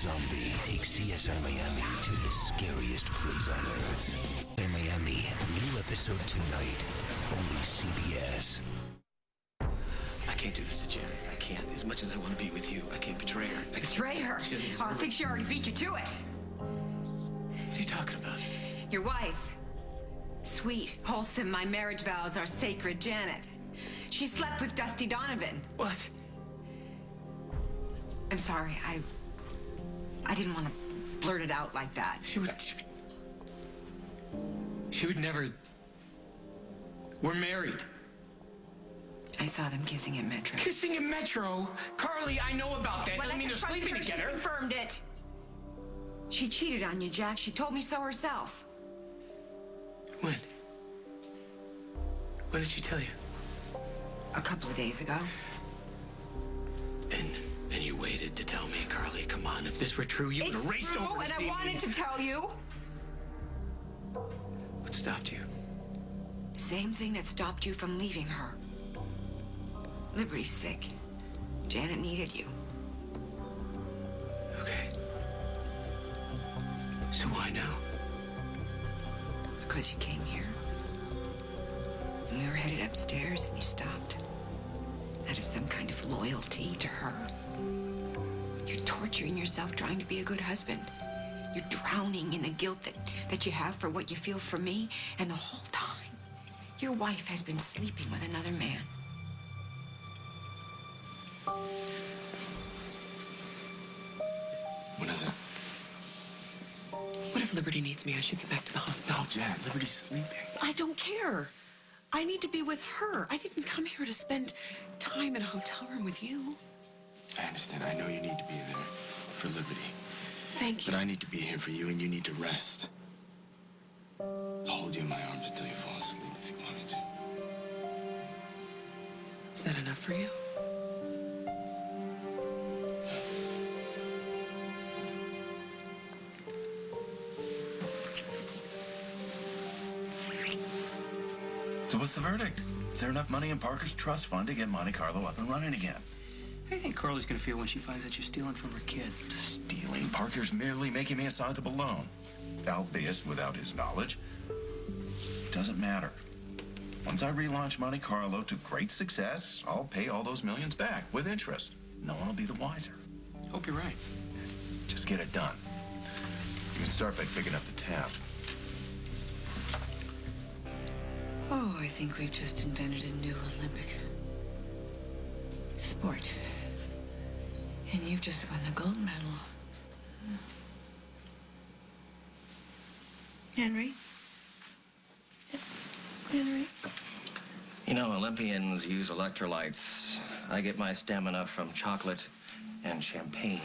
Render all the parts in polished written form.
zombie takes CSI Miami to the scariest place on earth. In Miami, new episode tonight. Only CBS. I can't do this to Janet. I can't. As much as I want to be with you, I can't betray her. Betray her? Oh, I think she already beat you to it. What are you talking about? Your wife. Sweet, wholesome, my marriage vows are sacred, Janet. She slept with Dusty Donovan. What? I'm sorry, I didn't want to blurt it out like that. She would never... We're married. I saw them kissing at Metro. Kissing in Metro? Carly, I know about that. Doesn't mean they're sleeping together. She confirmed it. She cheated on you, Jack. She told me so herself. When? When did she tell you? A couple of days ago. And you waited to tell me, Carly. Come on, if this were true, you would have raced over to and see I wanted to tell you. What stopped you? The same thing that stopped you from leaving her. Liberty's sick. Janet needed you. Okay. So why now? Because you came here. And we were headed upstairs and you stopped. Out of some kind of loyalty to her. You're torturing yourself trying to be a good husband. You're drowning in the guilt that you have for what you feel for me. And the whole time, your wife has been sleeping with another man. What is it? What if Liberty needs me? I should get back to the hospital. Oh, Janet, Liberty's sleeping. I don't care. I need to be with her. I didn't come here to spend time in a hotel room with you. I understand. I know you need to be there for Liberty. Thank you. But I need to be here for you, and you need to rest. I'll hold you in my arms until you fall asleep if you want me to. Is that enough for you? So what's the verdict? Is there enough money in Parker's trust fund to get Monte Carlo up and running again? How do you think Carly's gonna feel when she finds that you're stealing from her kid? Stealing? Parker's merely making me a sizable loan, albeit without his knowledge. Doesn't matter. Once I relaunch Monte Carlo to great success, I'll pay all those millions back with interest. No one will be the wiser. Hope you're right. Just get it done. You can start by picking up the tab. Oh, I think we've just invented a new Olympic sport. And you've just won the gold medal. Henry? Henry? You know, Olympians use electrolytes. I get my stamina from chocolate and champagne.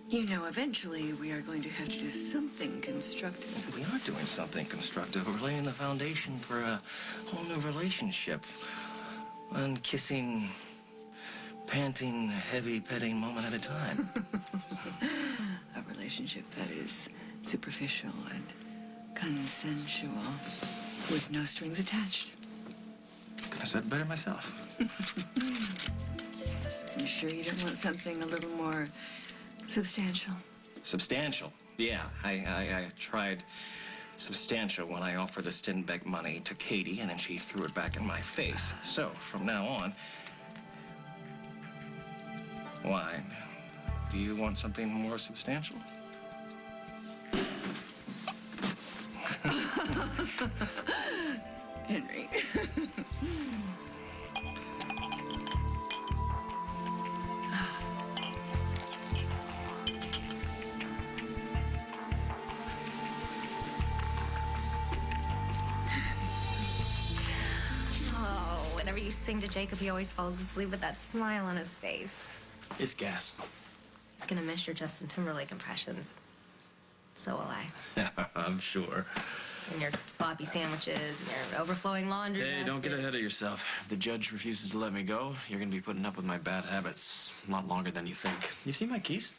You know, eventually we are going to have to do something constructive. We are doing something constructive. We're laying the foundation for a whole new relationship. One kissing, panting, heavy petting moment at a time. A relationship that is superficial and consensual with no strings attached. I said it better myself. You sure you don't want something a little more substantial? Substantial? Yeah, I tried substantial when I offered the Stinbeck money to Katie, and then she threw it back in my face. So, from now on... Why? Do you want something more substantial? Henry. Whenever you sing to Jacob, he always falls asleep with that smile on his face. It's gas. He's gonna miss your Justin Timberlake impressions. So will I. I'm sure. And your sloppy sandwiches and your overflowing laundry. Hey, don't get basket. ahead of yourself. If the judge refuses to let me go, you're gonna be putting up with my bad habits a lot longer than you think. You see my keys?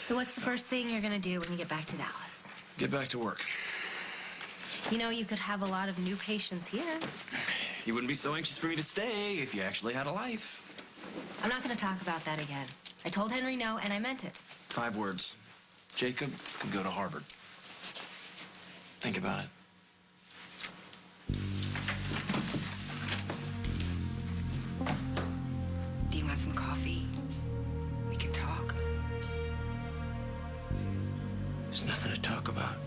So what's the first thing you're gonna do when you get back to Dallas? Get back to work. You know, you could have a lot of new patients here. You wouldn't be so anxious for me to stay if you actually had a life. I'm not going to talk about that again. I told Henry no, and I meant it. 5 words. Jacob could go to Harvard. Think about it. Do you want some coffee? We can talk. There's nothing to talk about.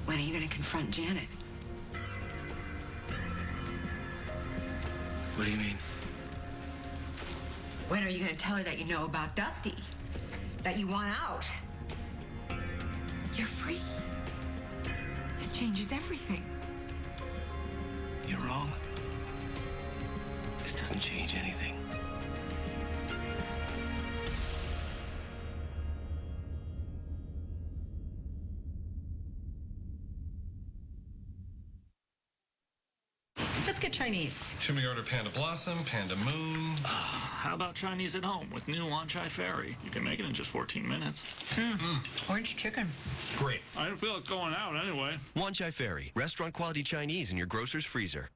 When are you going to confront Janet? What do you mean? When are you going to tell her that you know about Dusty? That you want out? You're free. This changes everything. You're wrong. This doesn't change anything. Let's get Chinese. Should we order Panda Blossom, Panda Moon? How about Chinese at home with new Wanchai Ferry? You can make it in just 14 minutes. Orange chicken. Great. I didn't feel like going out anyway. Wanchai Ferry, restaurant quality Chinese in your grocer's freezer.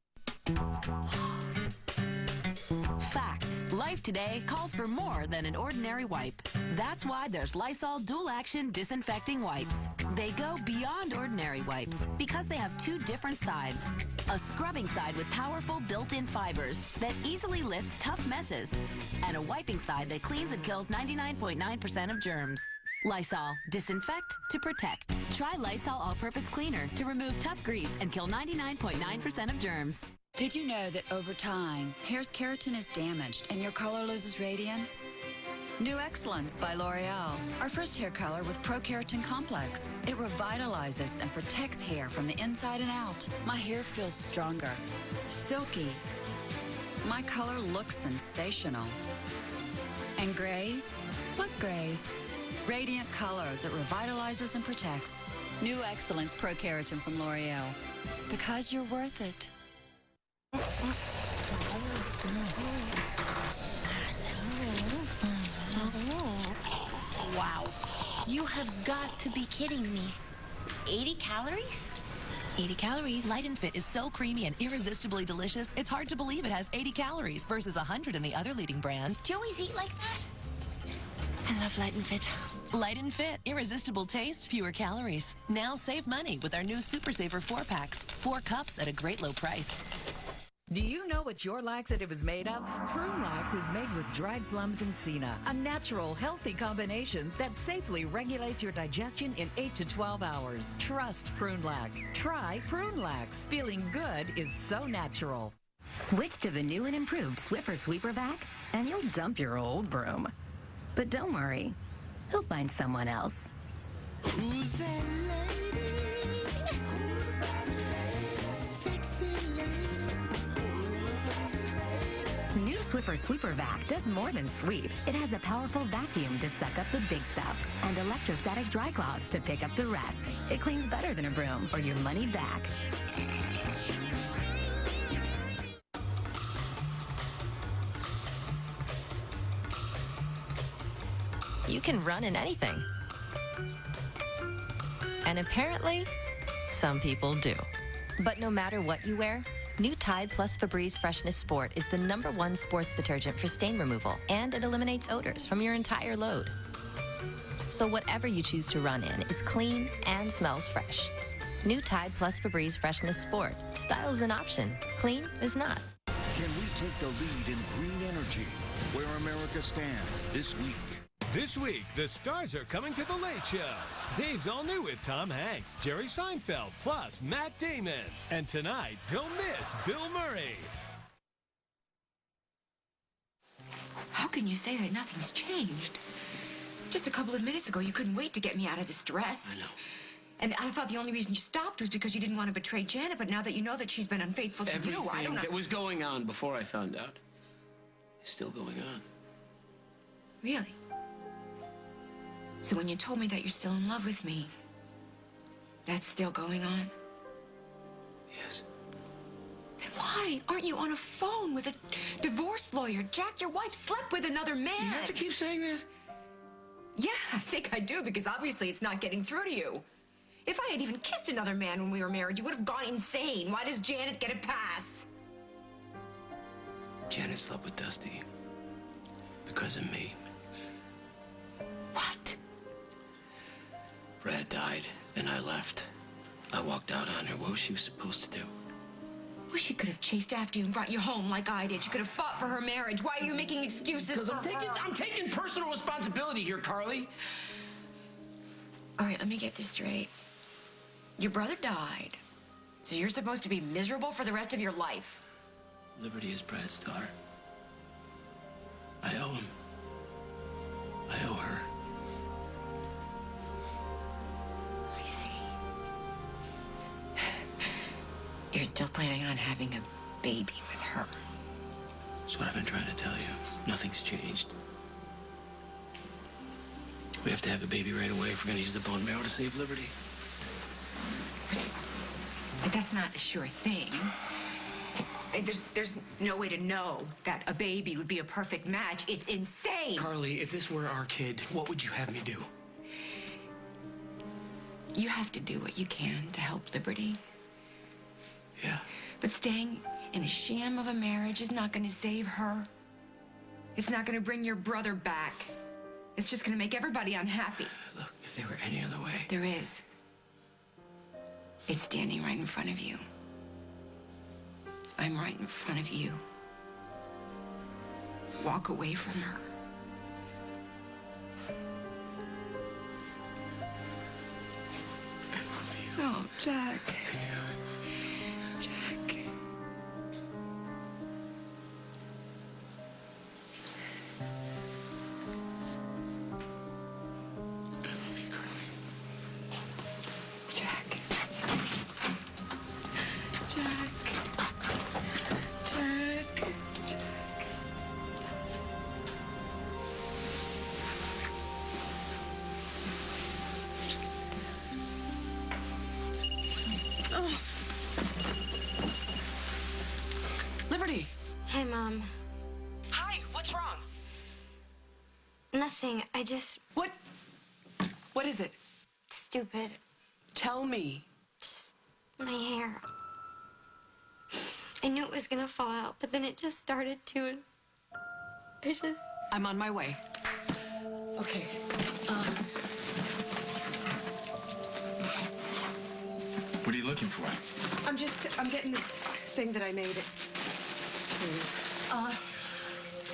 Fact. Life today calls for more than an ordinary wipe. That's why there's Lysol Dual Action Disinfecting Wipes. They go beyond ordinary wipes because they have 2 different sides. A scrubbing side with powerful built-in fibers that easily lifts tough messes. And a wiping side that cleans and kills 99.9% of germs. Lysol. Disinfect to protect. Try Lysol All-Purpose Cleaner to remove tough grease and kill 99.9% of germs. Did you know that over time, hair's keratin is damaged and your color loses radiance? New Excellence by L'Oreal. Our first hair color with Pro Keratin Complex. It revitalizes and protects hair from the inside and out. My hair feels stronger, silky. My color looks sensational. And grays? What grays? Radiant color that revitalizes and protects. New Excellence Pro Keratin from L'Oreal. Because you're worth it. Wow. You have got to be kidding me. 80 calories? 80 calories. Light and Fit is so creamy and irresistibly delicious, it's hard to believe it has 80 calories versus 100 in the other leading brand. Do you always eat like that? I love Light and Fit. Light and Fit. Irresistible taste, fewer calories. Now save money with our new Super Saver 4-packs. 4 cups at a great low price. Do you know what your laxative is made of? Prune Lax is made with dried plums and senna, a natural, healthy combination that safely regulates your digestion in 8 to 12 hours. Trust Prune Lax. Try Prune Lax. Feeling good is so natural. Switch to the new and improved Swiffer Sweeper Vac, and you'll dump your old broom. But don't worry, he'll find someone else. Who's that lady? Who's that lady? Sexy lady. New Swiffer Sweeper Vac does more than sweep. It has a powerful vacuum to suck up the big stuff and electrostatic dry cloths to pick up the rest. It cleans better than a broom or your money back. You can run in anything. And apparently, some people do. But no matter what you wear, new Tide Plus Febreze Freshness Sport is the #1 sports detergent for stain removal, and it eliminates odors from your entire load. So whatever you choose to run in is clean and smells fresh. New Tide Plus Febreze Freshness Sport. Style is an option. Clean is not. Can we take the lead in green energy? Where America stands this week. This week, the stars are coming to The Late Show. Dave's all new with Tom Hanks, Jerry Seinfeld, plus Matt Damon. And tonight, don't miss Bill Murray. How can you say that nothing's changed? Just a couple of minutes ago, you couldn't wait to get me out of this dress. I know. And I thought the only reason you stopped was because you didn't want to betray Janet, but now that you know that she's been unfaithful to you, I don't Everything know. that was going on before I found out is still going on. Really? So when you told me that you're still in love with me, that's still going on? Yes. Then why aren't you on a phone with a divorce lawyer? Jack, your wife slept with another man. You have to keep saying that? Yeah, I think I do, because obviously it's not getting through to you. If I had even kissed another man when we were married, you would have gone insane. Why does Janet get a pass? Janet slept with Dusty because of me. What? Brad died, and I left. I walked out on her. What was she supposed to do? Well, she could have chased after you and brought you home like I did. She could have fought for her marriage. Why are you making excuses Because for I'm taking personal responsibility here, Carly. All right, let me get this straight. Your brother died, so you're supposed to be miserable for the rest of your life. Liberty is Brad's daughter. I owe him. I owe her. I see. You're still planning on having a baby with her. That's what I've been trying to tell you. Nothing's changed. We have to have a baby right away if we're going to use the bone marrow to save Liberty. But that's not a sure thing. There's no way to know that a baby would be a perfect match. It's insane. Carly, if this were our kid, what would you have me do? You have to do what you can to help Liberty. Yeah. But staying in a sham of a marriage is not going to save her. It's not going to bring your brother back. It's just going to make everybody unhappy. Look, if there were any other way. There is. It's standing right in front of you. I'm right in front of you. Walk away from her. Oh, Jack. Jack. Liberty. Hey, Mom. Hi, what's wrong? Nothing. I just... What is it? Stupid. Tell me. Just my hair. I knew it was gonna fall out, but then it just started to, and I just... I'm on my way. Okay. What are you looking for? I'm getting this thing that I made.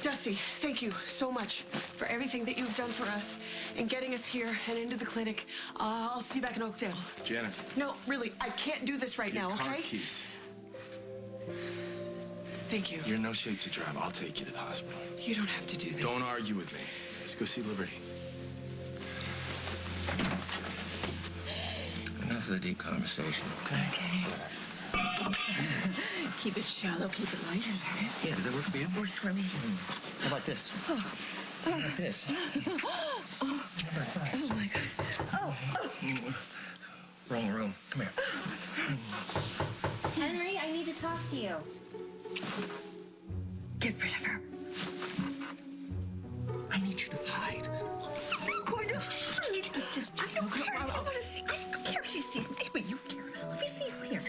Dusty, thank you so much for everything that you've done for us and getting us here and into the clinic. I'll see you back in Oakdale. Janet. No, really, I can't do this right now, Your car okay? keys. Thank you. You're in no shape to drive. I'll take you to the hospital. You don't have to do this. Don't argue with me. Let's go see Liberty. Enough of the deep conversation, okay? Keep it shallow, keep it light. Yeah, does that work for you? Works for me. How about this? How about this? Oh, my God. Wrong room. Come here. Henry, I need to talk to you. Get rid of her. I need you to hide. I'm going to. I need to just. I don't care. I don't want to see. I don't care if she sees me. But you care. Let me see you here.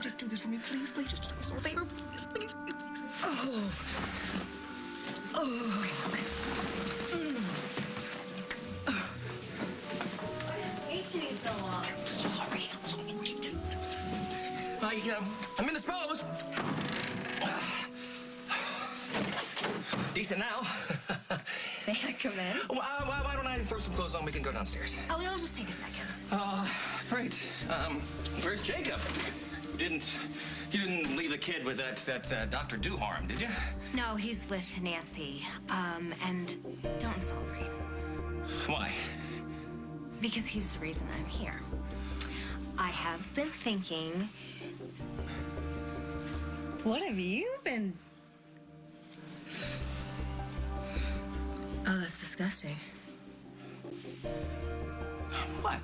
Just do this for me, please. Please, just do us a favor. Please, please, please. Oh. Oh. Taking so long. Sorry. Just... I'm in the spells. Decent now. May I come in? Why don't I throw some clothes on? We can go downstairs. Oh, it'll just take a second. Great. Where's Jacob? You didn't leave the kid with that Dr. Duharm, did you? No, he's with Nancy. And don't celebrate. Why? Because he's the reason I'm here. I have been thinking... What have you been... Oh, that's disgusting. What?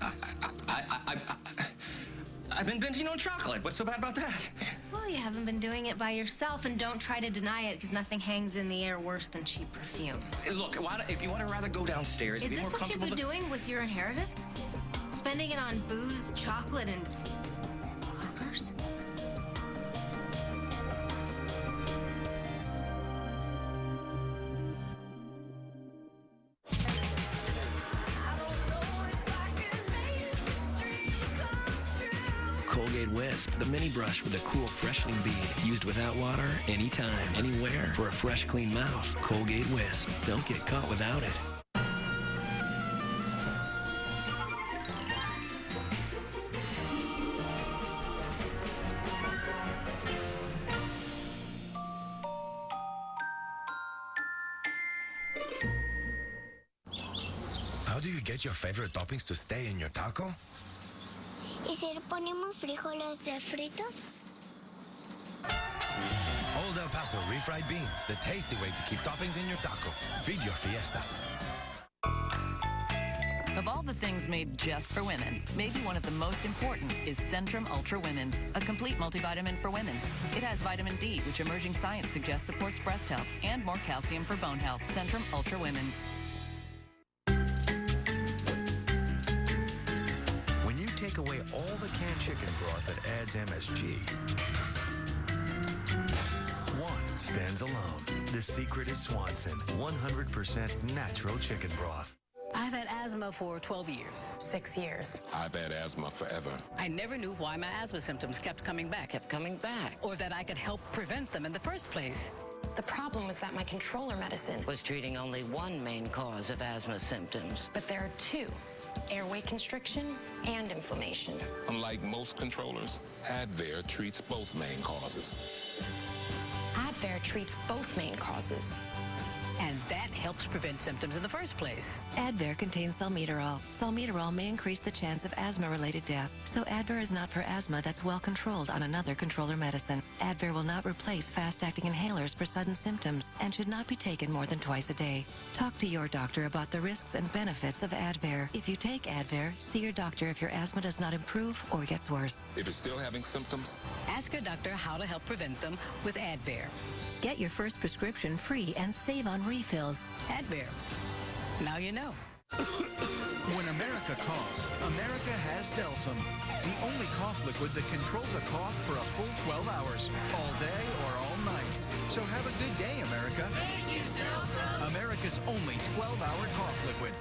I've been binging on chocolate. What's so bad about that? Well, you haven't been doing it by yourself, and don't try to deny it, because nothing hangs in the air worse than cheap perfume. Look, if you want to rather go downstairs, Is be this more what you've comfortable. been doing with your inheritance? Spending it on booze, chocolate, and hookers? Colgate Wisp, the mini brush with a cool freshening bead. Used without water, anytime, anywhere, for a fresh, clean mouth. Colgate Wisp. Don't get caught without it. How do you get your favorite toppings to stay in your taco? ¿Y si le ponemos frijoles refritos? Old El Paso refried beans, the tasty way to keep toppings in your taco. Feed your fiesta. Of all the things made just for women, maybe one of the most important is Centrum Ultra Women's, a complete multivitamin for women. It has vitamin D, which emerging science suggests supports breast health, and more calcium for bone health. Centrum Ultra Women's. When you take away all the canned chicken broth that adds MSG, one stands alone. The secret is Swanson, 100% natural chicken broth. I've had asthma for 12 years. 6 years. I've had asthma forever. I never knew why my asthma symptoms kept coming back. Or that I could help prevent them in the first place. The problem was that my controller medicine was treating only one main cause of asthma symptoms. But there are two: airway constriction and inflammation. Unlike most controllers, Advair treats both main causes. Advair treats both main causes. And that helps prevent symptoms in the first place. Advair contains salmeterol. Salmeterol may increase the chance of asthma-related death, so Advair is not for asthma that's well controlled on another controller medicine. Advair will not replace fast-acting inhalers for sudden symptoms and should not be taken more than twice a day. Talk to your doctor about the risks and benefits of Advair. If you take Advair, see your doctor if your asthma does not improve or gets worse. If it's still having symptoms, ask your doctor how to help prevent them with Advair. Get your first prescription free and save on refills. Advair. Now you know. When America coughs, America has Delsum, the only cough liquid that controls a cough for a full 12 hours, all day or all night. So have a good day, America. Thank you, Delsum. America's only 12-hour cough liquid.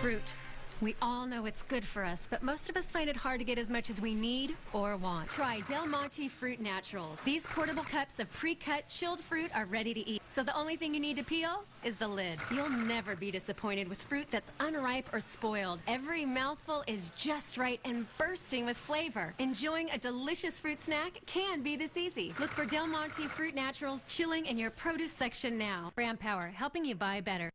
Fruit. We all know it's good for us, but most of us find it hard to get as much as we need or want. Try Del Monte Fruit Naturals. These portable cups of pre-cut, chilled fruit are ready to eat. So the only thing you need to peel is the lid. You'll never be disappointed with fruit that's unripe or spoiled. Every mouthful is just right and bursting with flavor. Enjoying a delicious fruit snack can be this easy. Look for Del Monte Fruit Naturals chilling in your produce section now. Brand Power, helping you buy better.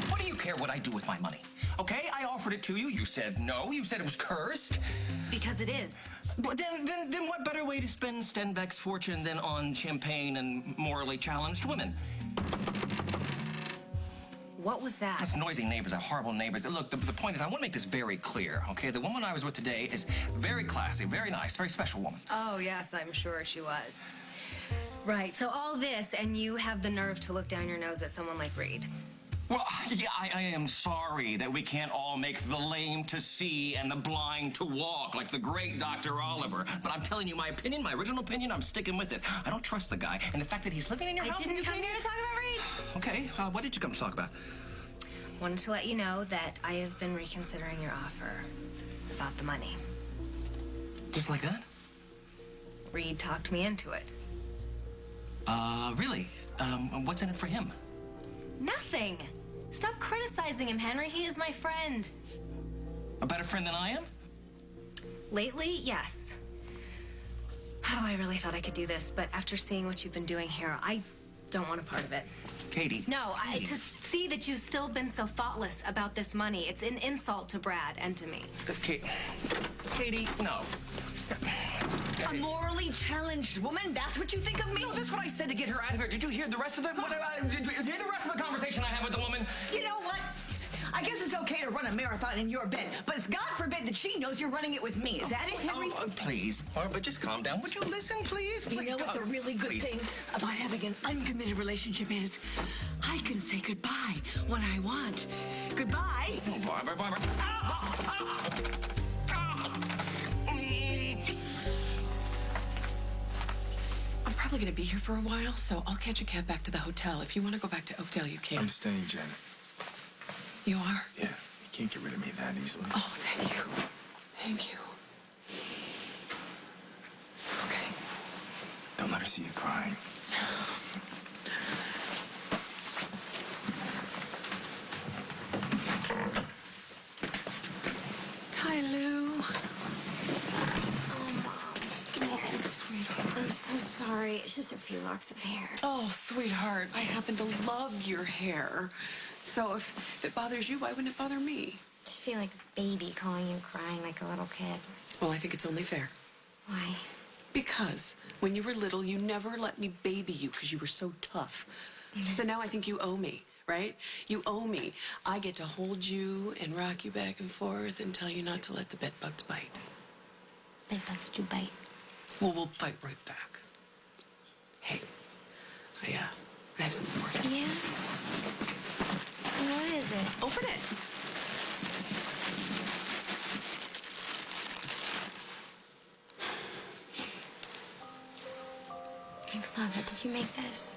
What do you care what I do with my money? Okay, I offered it to you. You said no. You said it was cursed. Because it is. But then what better way to spend Stenbeck's fortune than on champagne and morally challenged women? What was that? That's noisy neighbors, are horrible neighbors. Look, the point is, I want to make this very clear, okay? The woman I was with today is very classy, very nice, very special woman. Oh, yes, I'm sure she was. Right, so all this, and you have the nerve to look down your nose at someone like Reed. Well, yeah, I am sorry that we can't all make the lame to see and the blind to walk like the great Dr. Oliver. But I'm telling you my opinion, my original opinion, I'm sticking with it. I don't trust the guy, and the fact that he's living in your house... I didn't come here to talk about Reed. Okay, what did you come to talk about? Wanted to let you know that I have been reconsidering your offer about the money. Just like that? Reed talked me into it. Really? What's in it for him? Nothing. Stop criticizing him, Henry. He is my friend. A better friend than I am? Lately, yes. Oh, I really thought I could do this, but after seeing what you've been doing here, I don't want a part of it. Katie. No, to see that you've still been so thoughtless about this money, it's an insult to Brad and to me. Katie, no. A morally challenged woman? That's what you think of me? No, that's what I said to get her out of here. Did you hear the rest of it? Did you hear the rest of the conversation I had with the woman? You know what? I guess it's okay to run a marathon in your bed, but it's God forbid that she knows you're running it with me. Is that it, Henry? Please, Barbara, just calm down. Would you listen, please? You know what the really good thing about having an uncommitted relationship is? I can say goodbye when I want. Goodbye. Oh, Barbara, Barbara. I'm probably going to be here for a while, so I'll catch a cab back to the hotel. If you want to go back to Oakdale, you can. I'm staying, Janet. You are? Yeah, you can't get rid of me that easily. Oh, thank you. Thank you. Okay. Don't let her see you crying. Hi, Lou. I'm so sorry. It's just a few locks of hair. Oh, sweetheart, I happen to love your hair. So if it bothers you, why wouldn't it bother me? I just feel like a baby calling you crying like a little kid. Well, I think it's only fair. Why? Because when you were little, you never let me baby you because you were so tough. So now I think you owe me, right? You owe me. I get to hold you and rock you back and forth and tell you not to let the bed bugs bite. Bed bugs do bite. Well, we'll fight right back. Hey, I have something for you. Yeah? What is it? Open it. I love it. Did you make this?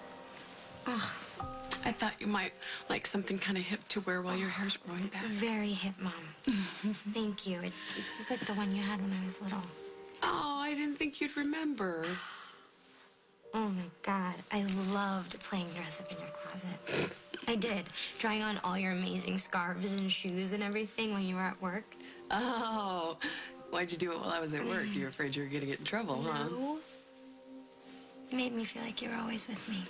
Oh, I thought you might like something kind of hip to wear while your hair's growing back. very hip, Mom. Thank you. It's just like the one you had when I was little. Oh, I didn't think you'd remember. Oh my God, I loved playing dress up in your closet. I did, trying on all your amazing scarves and shoes and everything when you were at work. Oh, why'd you do it while I was at work? You were afraid you were gonna get in trouble, huh? No. You made me feel like you were always with me.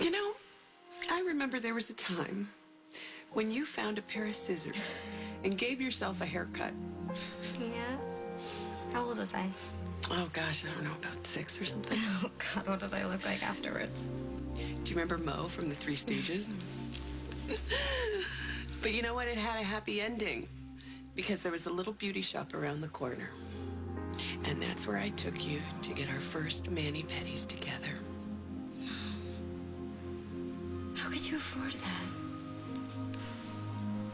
You know, I remember there was a time when you found a pair of scissors and gave yourself a haircut. Yeah? How old was I? Oh, gosh, I don't know, about 6 or something. Oh, God, what did I look like afterwards? Do you remember Mo from the Three Stooges? But you know what? It had a happy ending because there was a little beauty shop around the corner. And that's where I took you to get our first mani-pedis together. How could you afford that?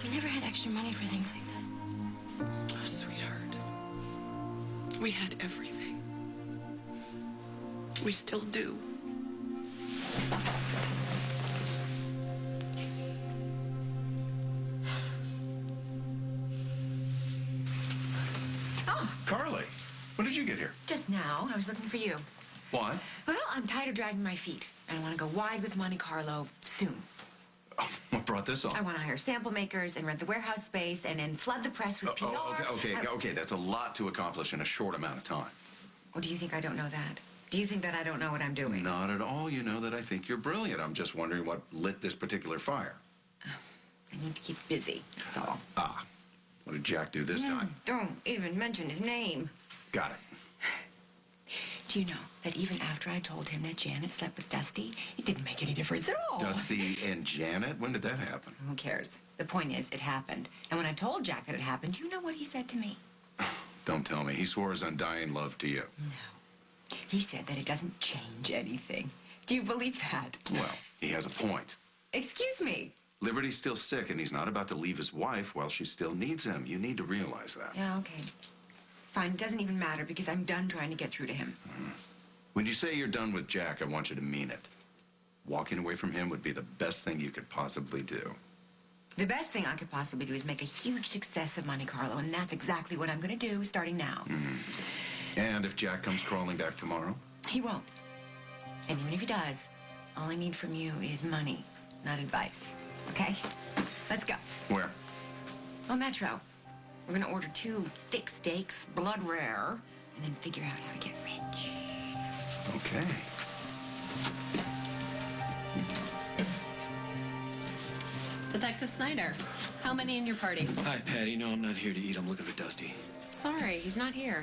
We never had extra money for things like that. Oh, sweetheart. We had everything. We still do. Oh. Carly, when did you get here? Just now. I was looking for you. Why? Well, I'm tired of dragging my feet. And I want to go wide with Monte Carlo soon. Oh, what brought this on? I want to hire sample makers and rent the warehouse space and then flood the press with PR. Okay. That's a lot to accomplish in a short amount of time. Well, do you think I don't know that? Do you think that I don't know what I'm doing? Not at all. You know that I think you're brilliant. I'm just wondering what lit this particular fire. I need to keep busy, that's all. Ah. What did Jack do this time? Don't even mention his name. Got it. Do you know that even after I told him that Janet slept with Dusty, it didn't make any difference at all? Dusty and Janet? When did that happen? Who cares? The point is, it happened. And when I told Jack that it happened, you know what he said to me? Don't tell me. He swore his undying love to you. No. He said that it doesn't change anything. Do you believe that? Well, he has a point. Excuse me. Liberty's still sick, and he's not about to leave his wife while she still needs him. You need to realize that. Yeah, okay. Fine, it doesn't even matter because I'm done trying to get through to him. When you say you're done with Jack, I want you to mean it. Walking away from him would be the best thing you could possibly do. The best thing I could possibly do is make a huge success of Monte Carlo, and that's exactly what I'm going to do starting now. And if Jack comes crawling back tomorrow? He won't. And even if he does, all I need from you is money, not advice. Okay? Let's go. Where? Well, Metro. We're going to order 2 thick steaks, blood rare, and then figure out how to get rich. Okay. Detective Snyder, how many in your party? Hi, Patty. No, I'm not here to eat. I'm looking for Dusty. Sorry, he's not here.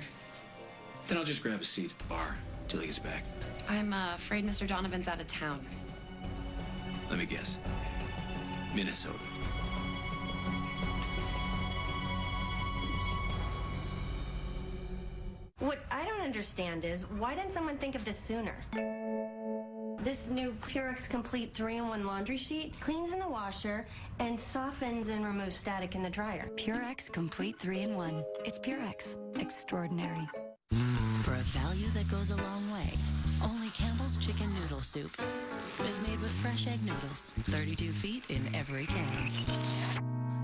Then I'll just grab a seat at the bar till he gets back. I'm afraid Mr. Donovan's out of town. Let me guess. Minnesota. What I don't understand is, why didn't someone think of this sooner? This new Purex Complete 3-in-1 laundry sheet cleans in the washer and softens and removes static in the dryer. Purex Complete 3-in-1. It's Purex. Extraordinary. For a value that goes a long way, only Campbell's Chicken Noodle Soup is made with fresh egg noodles. 32 feet in every can.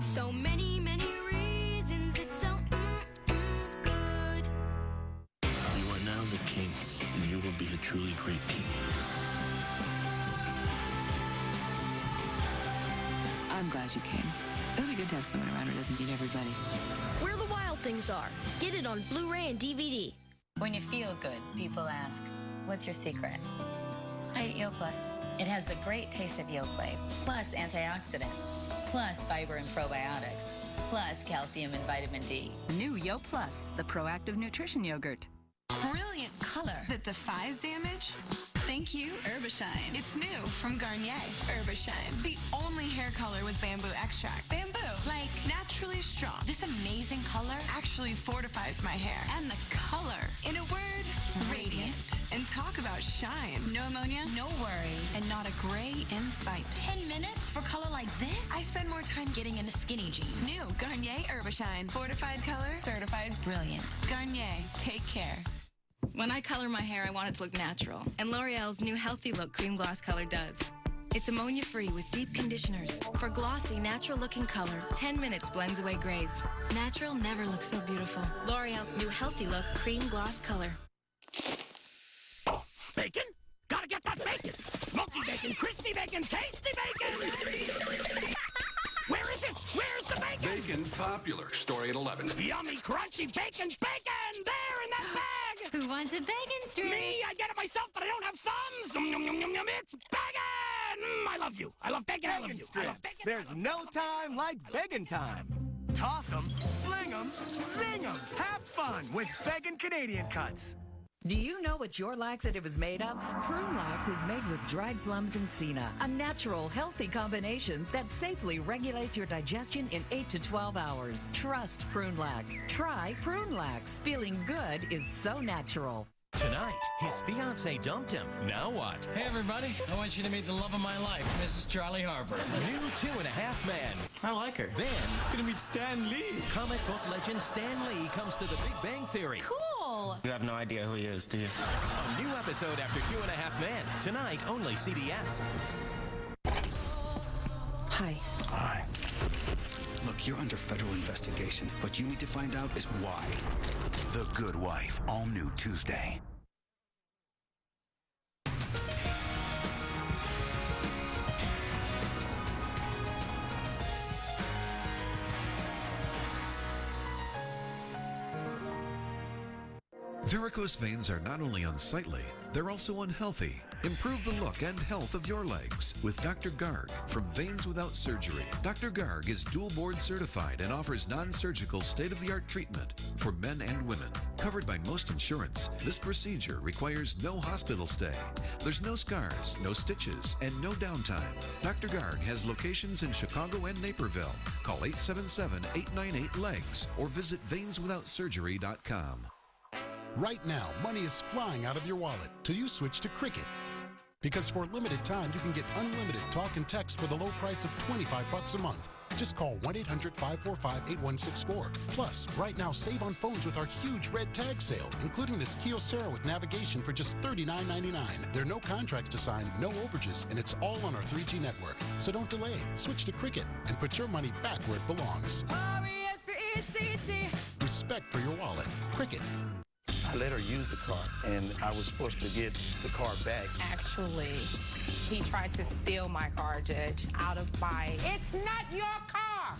So many, many reasons it's so good. You are now the king, and you will be a truly great king. I'm glad you came. It'll be good to have someone around who doesn't beat everybody. Where the Wild Things Are. Get it on Blu-ray and DVD. When you feel good, people ask, what's your secret? I eat Yo Plus. It has the great taste of Yoplait, plus antioxidants, plus fiber and probiotics, plus calcium and vitamin D. New Yo Plus, the proactive nutrition yogurt. Brilliant color that defies damage. Thank you, Herbashine. It's new from Garnier. Herbashine, the only hair color with bamboo extract. Bamboo, like naturally strong. This amazing color actually fortifies my hair. And the color, in a word, radiant. And talk about shine. No ammonia, no worries, and not a gray in sight. 10 minutes for color like this? I spend more time getting into skinny jeans. New Garnier Herbashine. Fortified color, certified brilliant. Garnier, take care. When I color my hair, I want it to look natural. And L'Oreal's new Healthy Look Cream Gloss Color does. It's ammonia-free with deep conditioners. For glossy, natural-looking color, 10 minutes blends away grays. Natural never looks so beautiful. L'Oreal's new Healthy Look Cream Gloss Color. Bacon? Gotta get that bacon! Smoky bacon, crispy bacon, tasty bacon! Where is it? Where's the bacon? Bacon's popular. Story at 11. Yummy, crunchy bacon! Bacon! There in that bag! Who wants a bacon strip? Me! I get it myself, but I don't have thumbs! Yum, yum, yum, yum. It's bacon! I love you. I love bacon. I love you. I love bacon. There's no time like bacon time. Toss them, fling them, sing them. Have fun with Bacon Canadian Cuts. Do you know what your laxative is made of? Prune Lax is made with dried plums and senna, a natural, healthy combination that safely regulates your digestion in 8 to 12 hours. Trust Prune Lax. Try Prune Lax. Feeling good is so natural. Tonight, his fiancée dumped him. Now what? Hey, everybody. I want you to meet the love of my life, Mrs. Charlie Harper. New 2.5 Men. I like her. Then, gonna meet Stan Lee. Comic book legend Stan Lee comes to the Big Bang Theory. Cool. You have no idea who he is, do you? A new episode after 2.5 Men. Tonight, only CBS. Hi. Hi. Look, you're under federal investigation. What you need to find out is why. The Good Wife, all new Tuesday. Varicose veins are not only unsightly, they're also unhealthy. Improve the look and health of your legs with Dr. Garg from Veins Without Surgery. Dr. Garg is dual board certified and offers non-surgical state-of-the-art treatment for men and women. Covered by most insurance, this procedure requires no hospital stay. There's no scars, no stitches, and no downtime. Dr. Garg has locations in Chicago and Naperville. Call 877-898-LEGS or visit veinswithoutsurgery.com. Right now, money is flying out of your wallet till you switch to Cricket. Because for a limited time, you can get unlimited talk and text for the low price of $25 a month. Just call 1-800-545-8164. Plus, right now, save on phones with our huge red tag sale, including this Kyocera with navigation for just $39.99. There are no contracts to sign, no overages, and it's all on our 3G network. So don't delay. Switch to Cricket and put your money back where it belongs. R-E-S-P-E-C-T. Respect for your wallet. Cricket. I let her use the car, and I was supposed to get the car back. Actually, he tried to steal my car, Judge, out of my... It's not your car!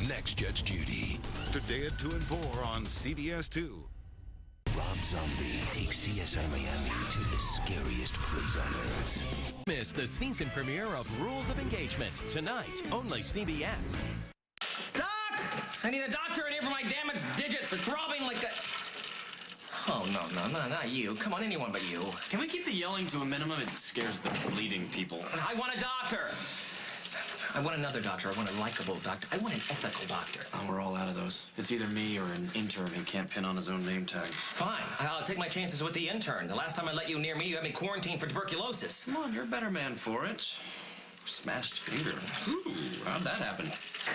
Next, Judge Judy. Today at 2 and 4 on CBS 2. Rob Zombie takes CSI Miami to the scariest place on earth. Miss the season premiere of Rules of Engagement. Tonight, only CBS. Doc! I need a doctor in here for my damaged digits. They're throbbing like a... Oh, not you. Come on, anyone but you. Can we keep the yelling to a minimum? It scares the bleeding people. I want a doctor. I want another doctor. I want a likable doctor. I want an ethical doctor. Oh, we're all out of those. It's either me or an intern who can't pin on his own name tag. Fine. I'll take my chances with the intern. The last time I let you near me, you had me quarantined for tuberculosis. Come on, you're a better man for it. Smashed finger. Ooh, how'd that happen?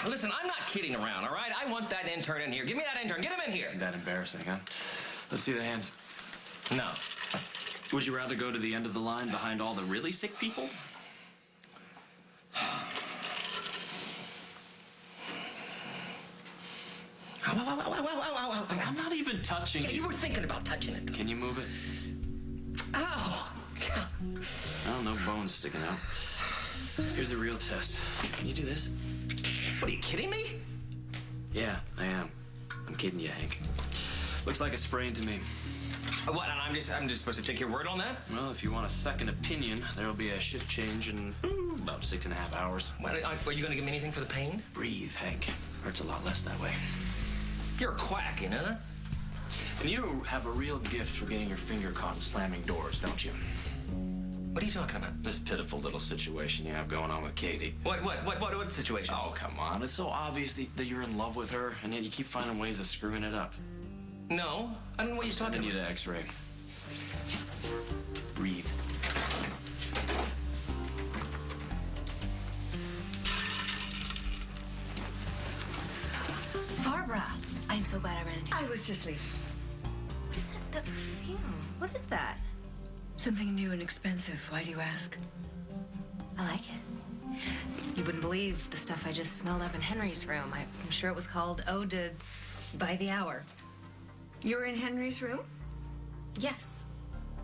Listen, I'm not kidding around, all right? I want that intern in here. Give me that intern. Get him in here. That embarrassing, huh? Let's see the hand. No. Would you rather go to the end of the line behind all the really sick people? I'm not even touching you. You were thinking about touching it, though. Can you move it? Ow! Oh, no bones sticking out. Here's a real test. Can you do this? What, are you kidding me? Yeah, I am. I'm kidding you, Hank. Looks like a sprain to me. What, and I'm just supposed to take your word on that? Well, if you want a second opinion, there'll be a shift change in about 6.5 hours. What, are you going to give me anything for the pain? Breathe, Hank. Hurts a lot less that way. You're a quack, you know? And you have a real gift for getting your finger caught slamming doors, don't you? What are you talking about? This pitiful little situation you have going on with Katie. What situation? Oh, come on. It's so obvious that you're in love with her, and yet you keep finding ways of screwing it up. No. I don't know what you're talking about. I need an X-ray. Breathe. Barbara, I'm so glad I ran into you. I was just leaving. What is that perfume? What is that? Something new and expensive. Why do you ask? I like it. You wouldn't believe the stuff I just smelled up in Henry's room. I'm sure it was called Ode to By the Hour. You're in Henry's room? Yes.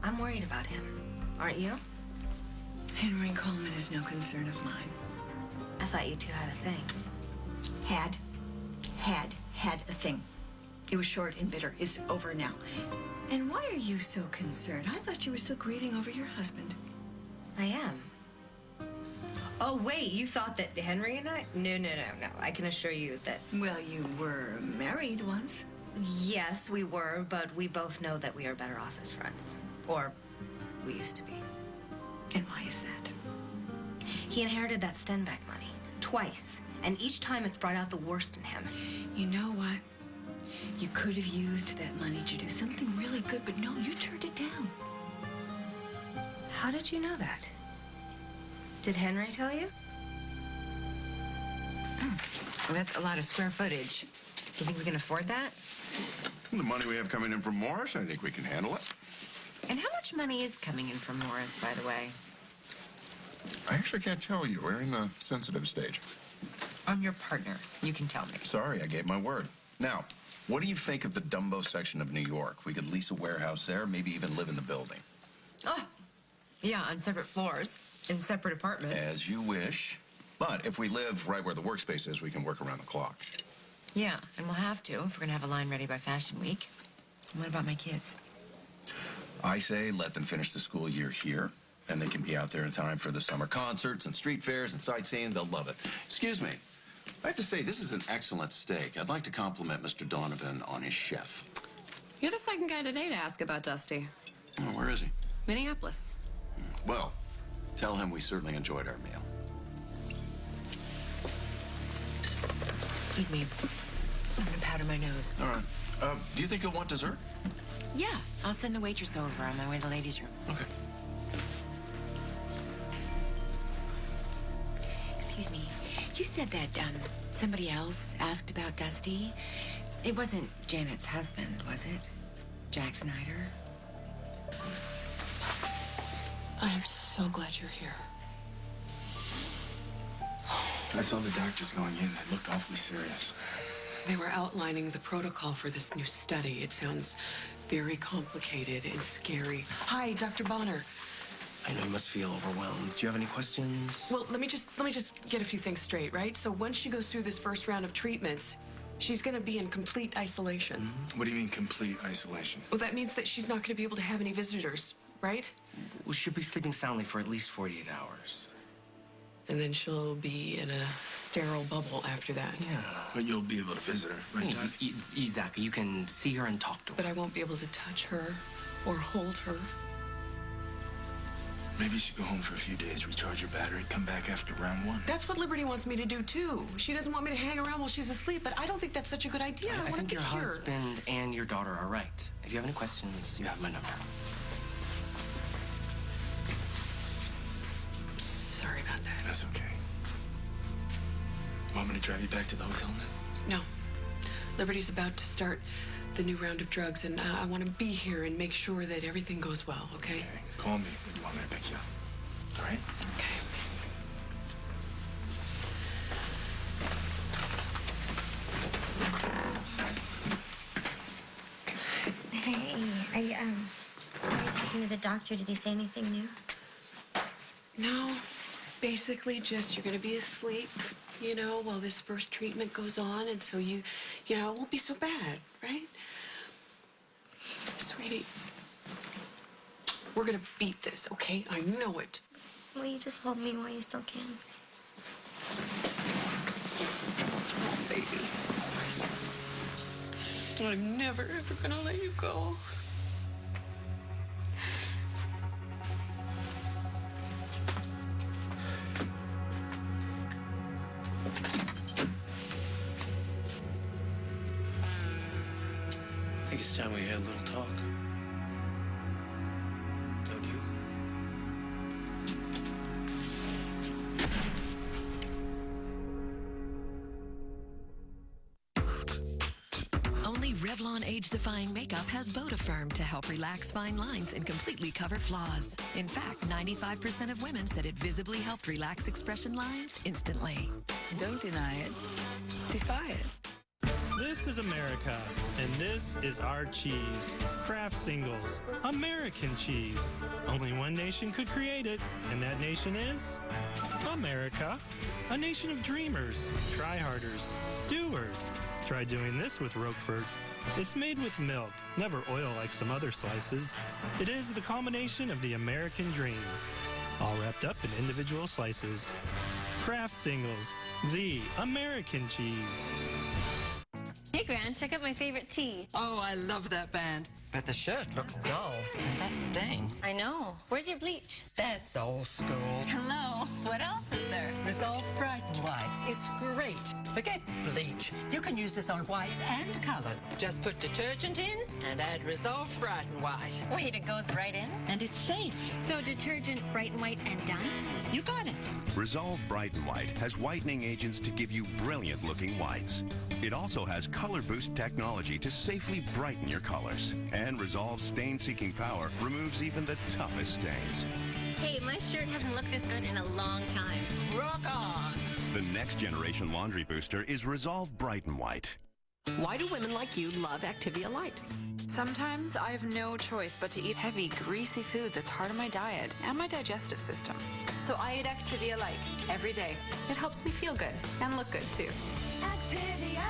I'm worried about him. Aren't you? Henry Coleman is no concern of mine. I thought you two had a thing. Had a thing. It was short and bitter. It's over now. And why are you so concerned? I thought you were still grieving over your husband. I am. Oh, wait, you thought that Henry and I? No. I can assure you that... Well, you were married once. Yes, we were, but we both know that we are better off as friends. Or we used to be. And why is that? He inherited that Stenbeck money. Twice. And each time it's brought out the worst in him. You know what? You could have used that money to do something really good, but no, you turned it down. How did you know that? Did Henry tell you? Well, that's a lot of square footage. You think we can afford that? The money we have coming in from Morris, I think we can handle it. And how much money is coming in from Morris, by the way? I actually can't tell you. We're in the sensitive stage. I'm your partner. You can tell me. Sorry, I gave my word. Now, what do you think of the Dumbo section of New York? We could lease a warehouse there, maybe even live in the building. Oh, yeah, on separate floors, in separate apartments. As you wish. But if we live right where the workspace is, we can work around the clock. Yeah, and we'll have to if we're going to have a line ready by Fashion Week. And what about my kids? I say let them finish the school year here, and they can be out there in time for the summer concerts and street fairs and sightseeing. They'll love it. Excuse me. I have to say, this is an excellent steak. I'd like to compliment Mr. Donovan on his chef. You're the second guy today to ask about Dusty. Oh, where is he? Minneapolis. Well, tell him we certainly enjoyed our meal. Excuse me. I'm going to powder my nose. All right. Do you think you'll want dessert? Yeah, I'll send the waitress over on my way to the ladies' room. Okay. Excuse me. You said that somebody else asked about Dusty. It wasn't Janet's husband, was it? Jack Snyder? I am so glad you're here. I saw the doctors going in. They looked awfully serious. They were outlining the protocol for this new study. It sounds very complicated and scary. Hi, Dr. Bonner. I know you must feel overwhelmed. Do you have any questions? Well, let me just get a few things straight, right? So once she goes through this first round of treatments, she's going to be in complete isolation. Mm-hmm. What do you mean, complete isolation? Well, that means that she's not going to be able to have any visitors, right? We should be sleeping soundly for at least 48 hours. And then she'll be in a sterile bubble after that. Yeah. But you'll be able to visit her, right, Doc? Exactly. You can see her and talk to her. But I won't be able to touch her or hold her. Maybe you should go home for a few days, recharge your battery, come back after round 1. That's what Liberty wants me to do, too. She doesn't want me to hang around while she's asleep, but I don't think that's such a good idea. I want think to your be here. husband and your daughter are right. If you have any questions, you have my number. Sorry about that. That's okay. Want me to drive you back to the hotel now? No. Liberty's about to start the new round of drugs, and I want to be here and make sure that everything goes well, okay? Okay. Call me when you want me to pick you up. All right? Okay. Hey, are you, so you're talking to the doctor. Did he say anything new? No. Basically just you're going to be asleep, you know, while this first treatment goes on, and so you know, it won't be so bad, right? Sweetie, we're going to beat this, okay? I know it. Will you just hold me while you still can? Oh, baby. I'm never, ever going to let you go. I think it's time we had a little talk. Don't you? Only Revlon age-defying makeup has Vodafirm to help relax fine lines and completely cover flaws. In fact, 95% of women said it visibly helped relax expression lines instantly. Don't deny it. Defy it. This is America, and this is our cheese. Kraft Singles. American cheese. Only one nation could create it, and that nation is America. A nation of dreamers, tryharders, doers. Try doing this with Roquefort. It's made with milk, never oil like some other slices. It is the culmination of the American dream, all wrapped up in individual slices. Kraft Singles, the American cheese. Hey, Gran, check out my favorite tea. Oh, I love that band. But the shirt looks dull. And that stain. I know. Where's your bleach? That's old school. Hello. What else is there? Resolve Bright and White. It's great. Forget bleach. You can use this on whites and colors. Just put detergent in and add Resolve Bright and White. Wait, it goes right in? And it's safe. So detergent, Bright and White, and done? You got it. Resolve Bright and White has whitening agents to give you brilliant-looking whites. It also has Color Boost technology to safely brighten your colors. And Resolve stain-seeking power removes even the toughest stains. Hey, my shirt hasn't looked this good in a long time. Rock on! The next generation laundry booster is Resolve Bright and White. Why do women like you love Activia Light? Sometimes I have no choice but to eat heavy, greasy food that's hard on my diet and my digestive system. So I eat Activia Light every day. It helps me feel good and look good, too. Activia.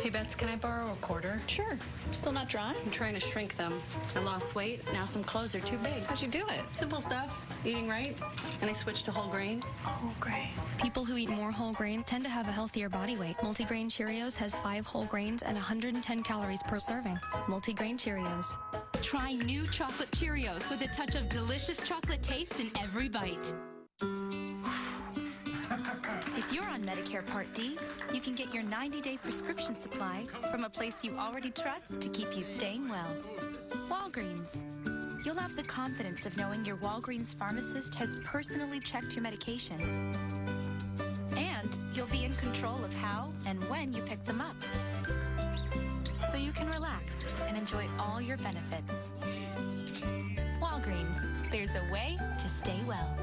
Hey, Bets, can I borrow a quarter? Sure. Still not dry? I'm trying to shrink them. I lost weight. Now some clothes are too big. How'd you do it? Simple stuff. Eating right. And I switched to whole grain. Whole grain. People who eat more whole grain tend to have a healthier body weight. Multigrain Cheerios has 5 whole grains and 110 calories per serving. Multigrain Cheerios. Try new chocolate Cheerios with a touch of delicious chocolate taste in every bite. If you're on Medicare Part D, you can get your 90-day prescription supply from a place you already trust to keep you staying well. Walgreens. You'll have the confidence of knowing your Walgreens pharmacist has personally checked your medications. And you'll be in control of how and when you pick them up. So you can relax and enjoy all your benefits. Walgreens. There's a way to stay well.